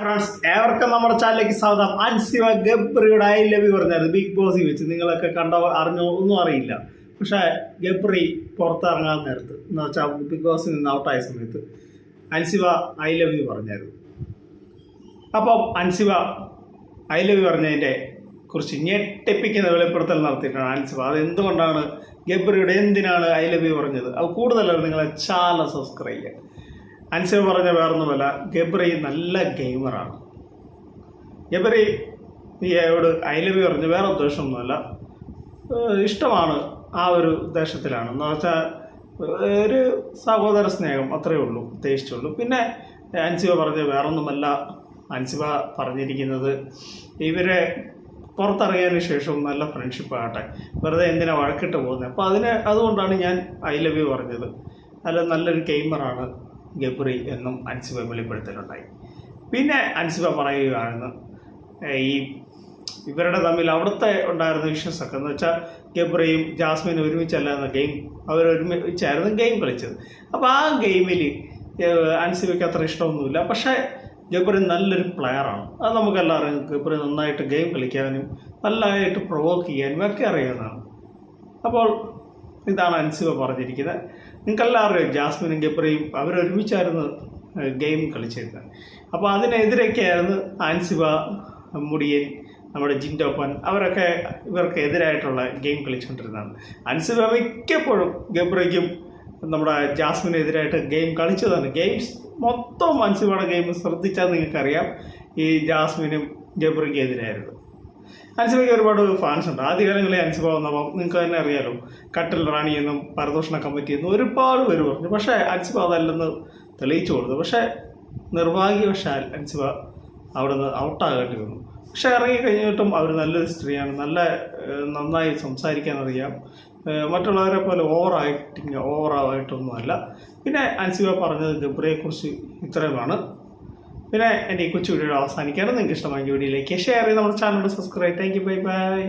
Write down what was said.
Friends ഏവർക്കും നമ്മുടെ ചാനലിലേക്ക് സ്വാഗതം. അൻസിബ ഗബ്രിയുടെ ഐ ലവ് യു പറഞ്ഞായിരുന്നു ബിഗ് ബോസിൽ വെച്ച്. നിങ്ങളൊക്കെ കണ്ടോ അറിഞ്ഞോ ഒന്നും അറിയില്ല. പക്ഷേ ഗബ്രി പുറത്തിറങ്ങാൻ നേരത്ത് എന്ന് വെച്ചാൽ ബിഗ് ബോസിൽ നിന്ന് ഔട്ടായ സമയത്ത് അൻസിബ ഐ ലവ് യു പറഞ്ഞായിരുന്നു. അപ്പം അൻസിബ ഐ ലവ് യു പറഞ്ഞതിൻ്റെ കുറിച്ച് ഞെട്ടിപ്പിക്കുന്ന വെളിപ്പെടുത്തൽ നടത്തിയിട്ടാണ് അൻസിബ. അത് എന്തുകൊണ്ടാണ് ഗബ്രിയുടെ എന്തിനാണ് ഐ ലവ് യു പറഞ്ഞത്? അത് കൂടുതലല്ല, നിങ്ങളെ ചാനൽ സബ്സ്ക്രൈബ് ചെയ്യുക. അൻസിബ പറഞ്ഞ വേറൊന്നുമല്ല, ഗബ്രി നല്ല ഗെയിമറാണ്. ഗബ്രിയോട് ഐ ലവ് യു പറഞ്ഞ് വേറെ ഉദ്ദേശമൊന്നുമല്ല, ഇഷ്ടമാണ്. ആ ഒരു ഉദ്ദേശത്തിലാണ് എന്ന് വെച്ചാൽ ഒരു സഹോദര സ്നേഹം അത്രയേ ഉള്ളൂ, ഉദ്ദേശിച്ചുള്ളൂ. പിന്നെ അൻസിബ പറഞ്ഞ വേറൊന്നുമല്ല, അൻസിബ പറഞ്ഞിരിക്കുന്നത് ഇവരെ പുറത്തിറങ്ങിയതിന് ശേഷം നല്ല ഫ്രണ്ട്ഷിപ്പ് ആകട്ടെ, വെറുതെ എന്തിനാ വഴക്കിട്ട് പോകുന്നത്. അപ്പോൾ അതുകൊണ്ടാണ് ഞാൻ ഐ ലവ് യു പറഞ്ഞത്. അല്ല, നല്ലൊരു ഗെയിമറാണ് ഗബ്രി എന്നും അൻസിബ വെളിപ്പെടുത്തലുണ്ടായി. പിന്നെ അൻസിബ പറയുകയാണെന്ന് ഇവരുടെ തമ്മിൽ അവിടുത്തെ ഉണ്ടായിരുന്ന ഇഷ്യൂസൊക്കെ എന്ന് വെച്ചാൽ ഗബ്രിയും ജാസ്മിനും ഒരുമിച്ചല്ലായിരുന്ന ഗെയിം, അവരൊരുമിച്ചായിരുന്നു ഗെയിം കളിച്ചത്. അപ്പോൾ ആ ഗെയിമിൽ അൻസിബയ്ക്ക് അത്ര ഇഷ്ടമൊന്നുമില്ല. പക്ഷേ ഗബ്രി നല്ലൊരു പ്ലെയറാണ്, അത് നമുക്കെല്ലാവരും. ഗബ്രി നന്നായിട്ട് ഗെയിം കളിക്കാനും നല്ലതായിട്ട് പ്രൊവോക്ക് ചെയ്യാനും ഒക്കെ അറിയാവുന്നതാണ്. അപ്പോൾ ഇതാണ് അൻസിബ പറഞ്ഞിരിക്കുന്നത്. നിങ്ങൾക്കെല്ലാവരും ജാസ്മിനും ഗബ്രിയും അവരൊരുമിച്ചായിരുന്നു ഗെയിം കളിച്ചിരുന്നത്. അപ്പോൾ അതിനെതിരൊക്കെയായിരുന്നു അൻസിബ, മുടിയൻ, നമ്മുടെ ജിൻഡോപ്പൻ, അവരൊക്കെ ഇവർക്ക് എതിരായിട്ടുള്ള ഗെയിം കളിച്ചുകൊണ്ടിരുന്നതാണ്. അൻസിബ മിക്കപ്പോഴും ഗബ്രിക്കും നമ്മുടെ ജാസ്മിനെതിരായിട്ട് ഗെയിം കളിച്ചതാണ്. ഗെയിംസ് മൊത്തം അൻസിബയുടെ ഗെയിം ശ്രദ്ധിച്ചാൽ നിങ്ങൾക്കറിയാം, ഈ ജാസ്മിനും ഗബ്രിക്കും എതിരായിരുന്നു. അൻസിബയ്ക്ക് ഒരുപാട് ഫാൻസ് ഉണ്ട്. ആദ്യകാലങ്ങളിൽ അൻസിബ വന്നപ്പോൾ നിങ്ങൾക്ക് തന്നെ അറിയാലോ, കട്ടിൽ റാണി എന്നും പരദൂഷണ കമ്മിറ്റി എന്നും ഒരുപാട് പേര് പറഞ്ഞു. പക്ഷേ അൻസിബ അതല്ലെന്ന് തെളിയിച്ചു കൊടുത്തു. പക്ഷേ നിർഭാഗ്യവശാൽ അൻസിബ അവിടെ നിന്ന് ഔട്ടാകേണ്ടി വന്നു. പക്ഷേ ഇറങ്ങിക്കഴിഞ്ഞിട്ടും അവർ നല്ലൊരു സ്ത്രീയാണ്, നന്നായി സംസാരിക്കാൻ അറിയാം, മറ്റുള്ളവരെ പോലെ ഓവറായിട്ടൊന്നുമല്ല. പിന്നെ അൻസിബ പറഞ്ഞത് ഗബ്രിയെക്കുറിച്ച് ഇത്രയുമാണ്. പിന്നെ എൻ്റെ ഈ കൊച്ചു വീഡിയോ അവസാനിക്കാനും നിങ്ങൾക്ക് ഇഷ്ടമായ വീഡിയോയിലേക്ക് ഷെയർ ചെയ്ത് നമ്മുടെ channel subscribe. Thank you, bye bye.